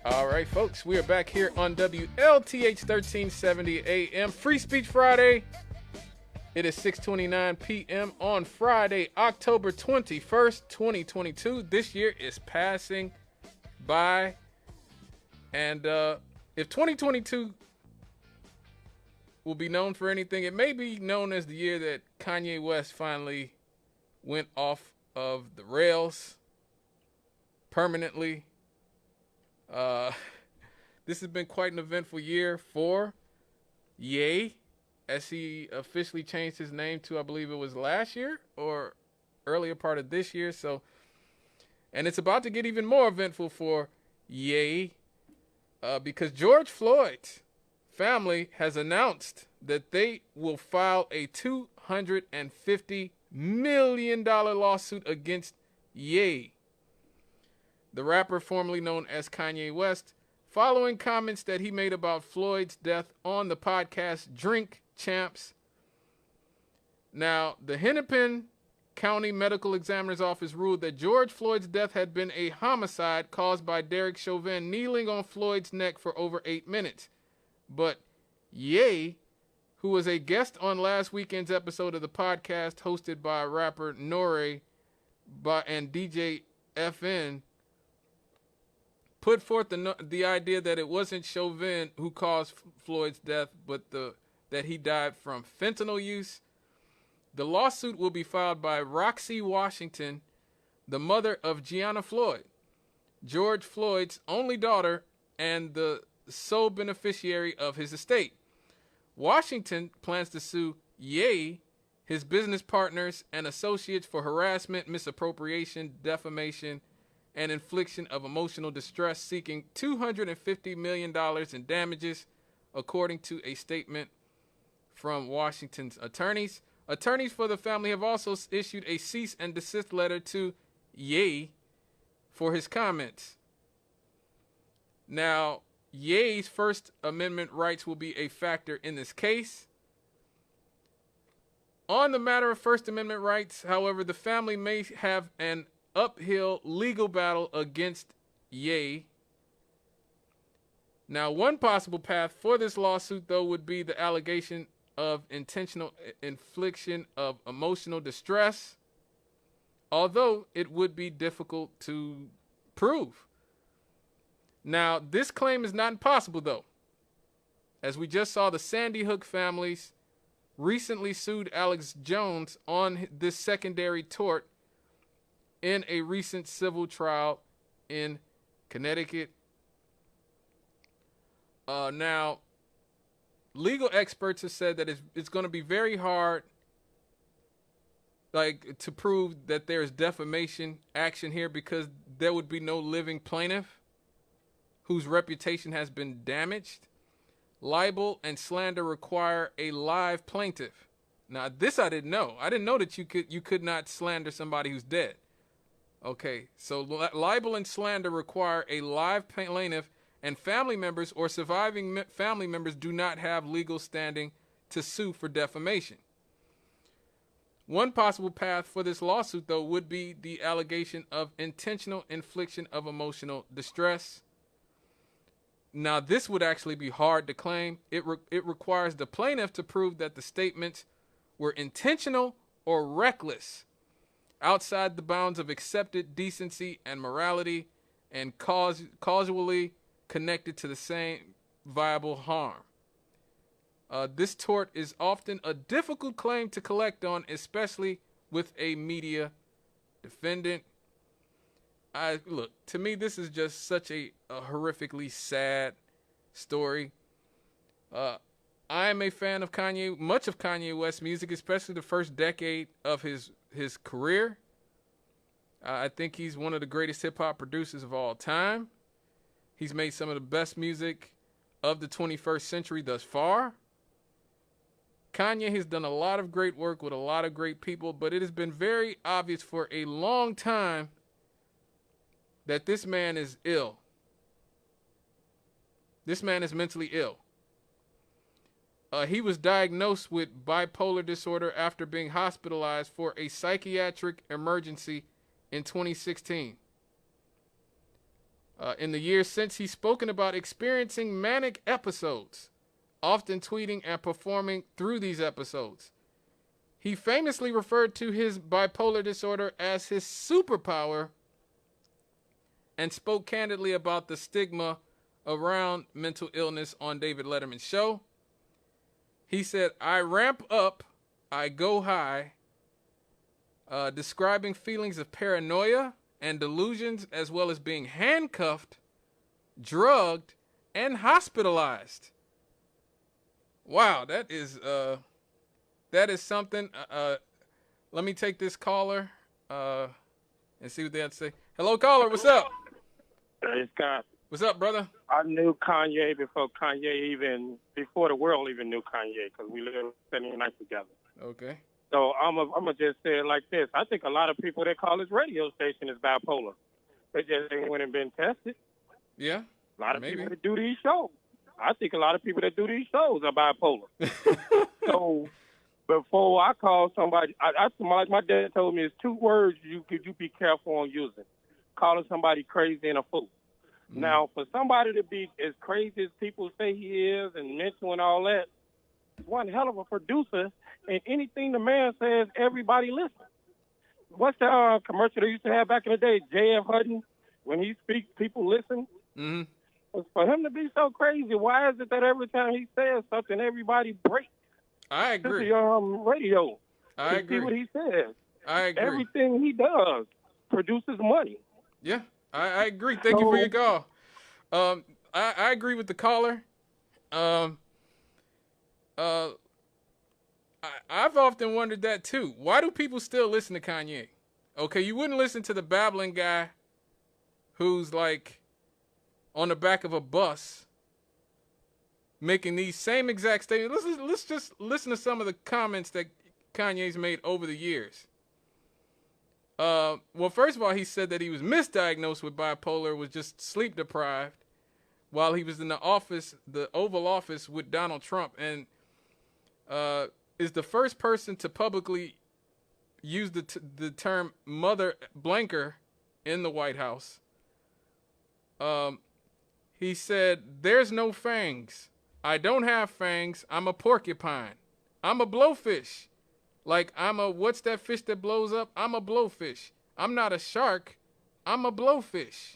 All right, folks, we are back here on WLTH 1370 AM, Free Speech Friday. It is 6:29 p.m. on Friday, October 21st, 2022. This year is passing by, and if 2022 will be known for anything, it may be known as the year that Kanye West finally went off of the rails permanently. This has been quite an eventful year for Ye, as he officially changed his name to, I believe it was last year or earlier part of this year. So, and it's about to get even more eventful for Ye, because George Floyd's family has announced that they will file a $250 million lawsuit against Ye, the rapper formerly known as Kanye West, following comments that he made about Floyd's death on the podcast Drink Champs. Now, the Hennepin County Medical Examiner's Office ruled that George Floyd's death had been a homicide caused by Derek Chauvin kneeling on Floyd's neck for over 8 minutes. But Ye, who was a guest on last weekend's episode of the podcast hosted by rapper Nore and DJ FN, put forth the idea that it wasn't Chauvin who caused Floyd's death, but that he died from fentanyl use. The lawsuit will be filed by Roxy Washington, the mother of Gianna Floyd, George Floyd's only daughter and the sole beneficiary of his estate. Washington plans to sue Ye, his business partners and associates for harassment, misappropriation, defamation, and infliction of emotional distress, seeking $250 million in damages, according to a statement from Washington's attorneys. Attorneys for the family have also issued a cease and desist letter to Ye for his comments. Now, Ye's First Amendment rights will be a factor in this case. On the matter of First Amendment rights, however, the family may have an uphill legal battle against Ye. Now, one possible path for this lawsuit, though, would be the allegation of intentional infliction of emotional distress, although it would be difficult to prove. Now, this claim is not impossible, though. As we just saw, the Sandy Hook families recently sued Alex Jones on this secondary tort in a recent civil trial in Connecticut. Now, legal experts have said that it's going to be very hard, to prove that there is defamation action here, because there would be no living plaintiff whose reputation has been damaged. Libel and slander require a live plaintiff. Now, this I didn't know. I didn't know that you could not slander somebody who's dead. Okay, so libel and slander require a live plaintiff, and family members or surviving family members do not have legal standing to sue for defamation. One possible path for this lawsuit, though, would be the allegation of intentional infliction of emotional distress. Now, this would actually be hard to claim. It requires the plaintiff to prove that the statements were intentional or reckless, outside the bounds of accepted decency and morality, and causally connected to the same viable harm. This tort is often a difficult claim to collect on, especially with a media defendant. Look, to me, this is just such a horrifically sad story. I am a fan of much of Kanye West's music, especially the first decade of his career. I think he's one of the greatest hip-hop producers of all time. He's made some of the best music of the 21st century thus far. Kanye has done a lot of great work with a lot of great people, but it has been very obvious for a long time that this man is ill. This man is mentally ill. He was diagnosed with bipolar disorder after being hospitalized for a psychiatric emergency in 2016. In the years since, he's spoken about experiencing manic episodes, often tweeting and performing through these episodes. He famously referred to his bipolar disorder as his superpower and spoke candidly about the stigma around mental illness on David Letterman's show. He said, I ramp up, I go high, describing feelings of paranoia and delusions, as well as being handcuffed, drugged, and hospitalized. Wow, that is something. Let me take this caller and see what they have to say. Hello, caller. What's up? Hey, Scott. What's up, brother? I knew Kanye before the world even knew Kanye, because we lived spending the night together. Okay. So I'm gonna just say it like this. I think a lot of people that call this radio station is bipolar. They just ain't went and been tested. Yeah. A lot of people that do these shows. I think a lot of people that do these shows are bipolar. So before I call somebody, my dad told me it's 2 words you be careful on using: calling somebody crazy and a fool. Mm-hmm. Now, for somebody to be as crazy as people say he is and mental and all that, he's one hell of a producer, and anything the man says, everybody listens. What's the commercial they used to have back in the day, J.F. Hutton? When he speaks, people listen. Mm-hmm. For him to be so crazy, why is it that every time he says something, everybody breaks? I agree. To the radio. I agree. See what he says. I agree. Everything he does produces money. Yeah, I agree. Thank you for your call. I agree with the caller. I've often wondered that too. Why do people still listen to Kanye? Okay, you wouldn't listen to the babbling guy who's like on the back of a bus making these same exact statements. Let's just listen to some of the comments that Kanye's made over the years. Well, first of all, he said that he was misdiagnosed with bipolar, was just sleep deprived while he was in the office, the Oval Office with Donald Trump, and is the first person to publicly use the term mother blanker in the White House. He said, "There's no fangs. I don't have fangs. I'm a porcupine. I'm a blowfish. Like I'm a, what's that fish that blows up? I'm a blowfish. I'm not a shark. I'm a blowfish."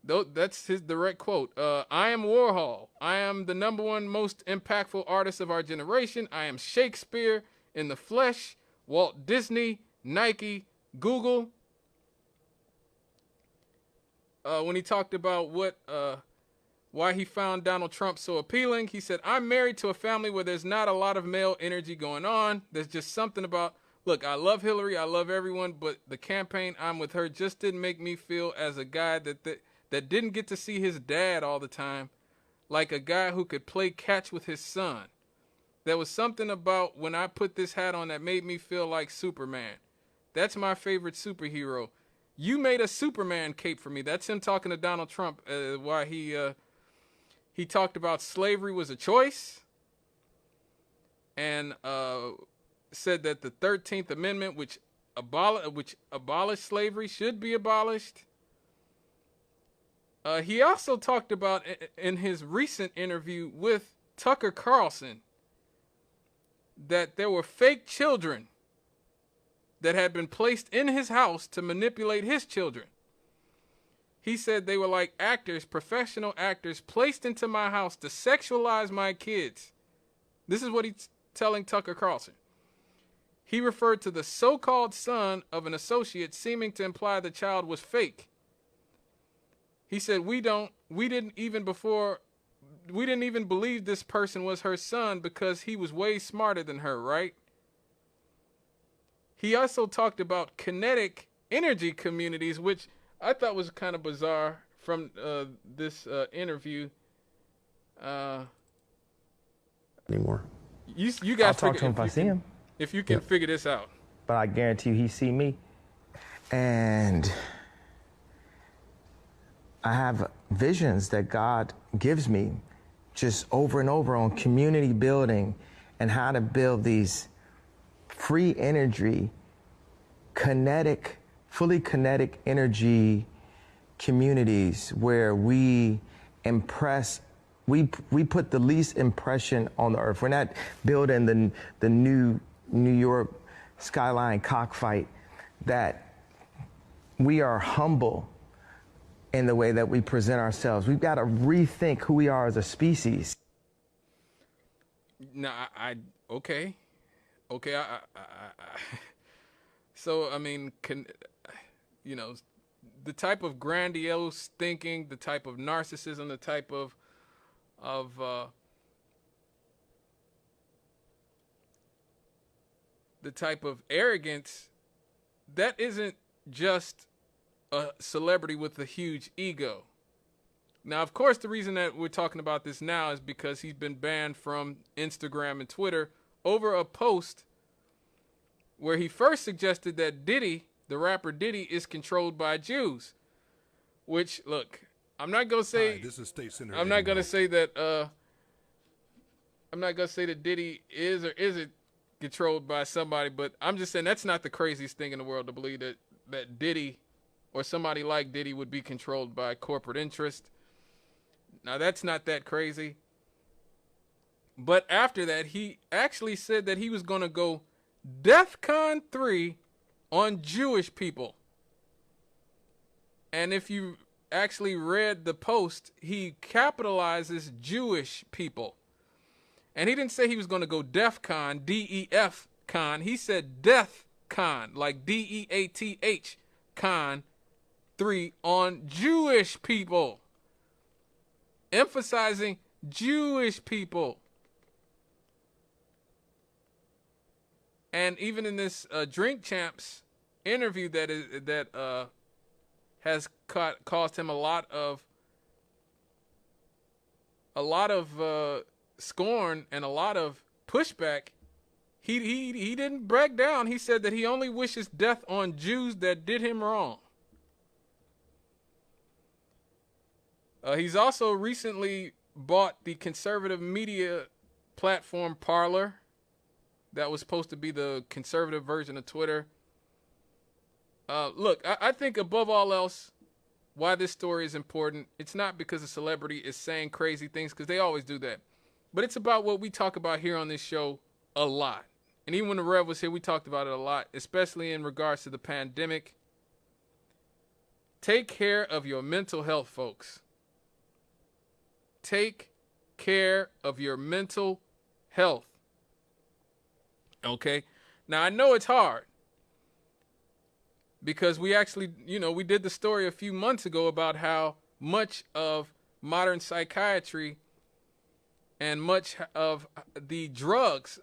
That's his direct quote. I am Warhol. I am the #1 most impactful artist of our generation. I am Shakespeare in the flesh. Walt Disney, Nike, Google. When he talked about why he found Donald Trump so appealing, he said, "I'm married to a family where there's not a lot of male energy going on. There's just something about, look, I love Hillary, I love everyone, but the campaign I'm with her just didn't make me feel as a guy that didn't get to see his dad all the time, like a guy who could play catch with his son. There was something about when I put this hat on that made me feel like Superman. That's my favorite superhero. You made a Superman cape for me." That's him talking to Donald Trump, why he talked about slavery was a choice, and said that the 13th Amendment, which abolished slavery, should be abolished. He also talked about, in his recent interview with Tucker Carlson, that there were fake children that had been placed in his house to manipulate his children. He said they were like actors, professional actors, placed into my house to sexualize my kids. This is what he's telling Tucker Carlson. He referred to the so-called son of an associate, seeming to imply the child was fake. He said, we didn't even believe this person was her son because he was way smarter than her, right? He also talked about kinetic energy communities, which I thought was kind of bizarre from this interview. Anymore. You guys I'll talk to him if I see him. If you can figure this out. But I guarantee you he see me. And I have visions that God gives me just over and over on community building and how to build these free energy, kinetic fully kinetic energy communities where we impress, we put the least impression on the earth. We're not building the new New York skyline cockfight. That we are humble in the way that we present ourselves. We've got to rethink who we are as a species. No, okay. So I mean, the type of grandiose thinking, the type of narcissism, the type of arrogance, that isn't just a celebrity with a huge ego. Now, of course, the reason that we're talking about this now is because he's been banned from Instagram and Twitter over a post where he first suggested that Diddy, the rapper Diddy, is controlled by Jews. Which, look, I'm not gonna say. Hi, this is State Senator. I'm not gonna say that. I'm not gonna say that Diddy is or isn't controlled by somebody, but I'm just saying that's not the craziest thing in the world to believe that Diddy or somebody like Diddy would be controlled by corporate interest. Now, that's not that crazy. But after that, he actually said that he was going to go DEFCON 3 on Jewish people. And if you actually read the post, he capitalizes Jewish people. And he didn't say he was going to go DEFCON, D-E-F con. He said DEFCON, like D-E-A-T-H, con 3 on Jewish people. Emphasizing Jewish people. And even in this Drink Champs interview that has caused him a lot of scorn and a lot of pushback, he didn't break down. He said that he only wishes death on Jews that did him wrong. He's also recently bought the conservative media platform Parler. That was supposed to be the conservative version of Twitter. Look, I think above all else, why this story is important, it's not because a celebrity is saying crazy things, because they always do that. But it's about what we talk about here on this show a lot. And even when the Rev was here, we talked about it a lot, especially in regards to the pandemic. Take care of your mental health, folks. Take care of your mental health. Okay? Now, I know it's hard because we actually, we did the story a few months ago about how much of modern psychiatry and much of the drugs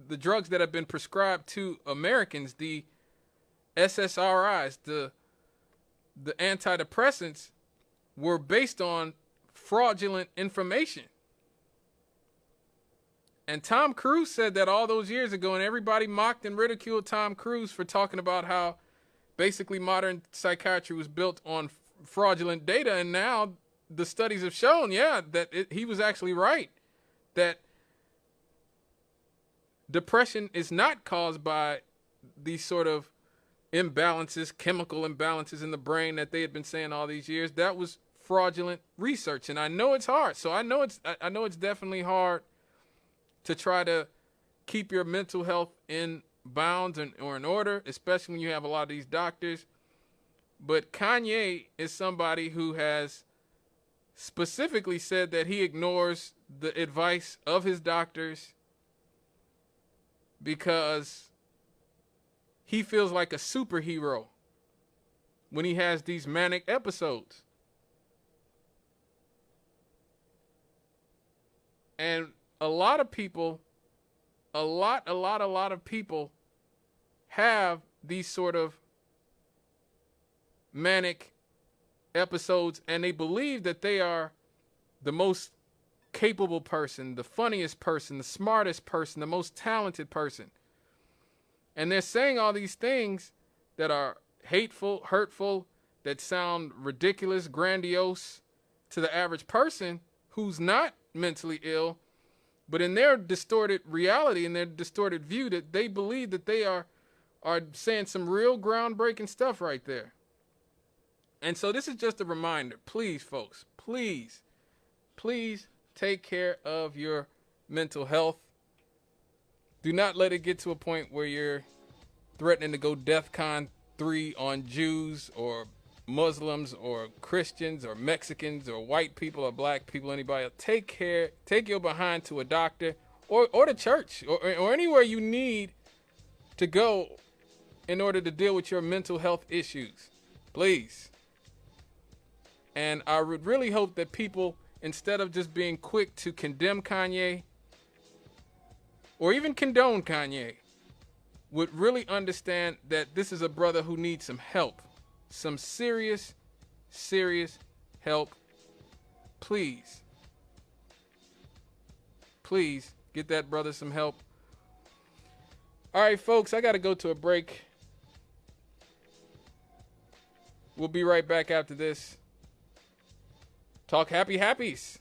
that have been prescribed to Americans, the SSRIs, the antidepressants, were based on fraudulent information. And Tom Cruise said that all those years ago, and everybody mocked and ridiculed Tom Cruise for talking about how basically modern psychiatry was built on fraudulent data. And now the studies have shown, that he was actually right, that depression is not caused by these sort of imbalances, chemical imbalances in the brain that they had been saying all these years. That was fraudulent research. And I know it's hard. So I know it's definitely hard to try to keep your mental health in bounds or in order, especially when you have a lot of these doctors. But Kanye is somebody who has specifically said that he ignores the advice of his doctors because he feels like a superhero when he has these manic episodes. And a lot of people, a lot of people have these sort of manic episodes, and they believe that they are the most capable person, the funniest person, the smartest person, the most talented person. And they're saying all these things that are hateful, hurtful, that sound ridiculous, grandiose to the average person who's not mentally ill. But in their distorted reality, in their distorted view, that they believe that they are are saying some real groundbreaking stuff right there. And so this is just a reminder. Please, folks, please take care of your mental health. Do not let it get to a point where you're threatening to go DEFCON 3 on Jews or Muslims or Christians or Mexicans or white people or black people, anybody else. Take your behind to a doctor or the church or anywhere you need to go in order to deal with your mental health issues. Please. And I would really hope that people, instead of just being quick to condemn Kanye or even condone Kanye, would really understand that this is a brother who needs some help. Some serious help. Please get that brother some help. All right, folks, I got to go to a break. We'll be right back after this. Talk happy happies.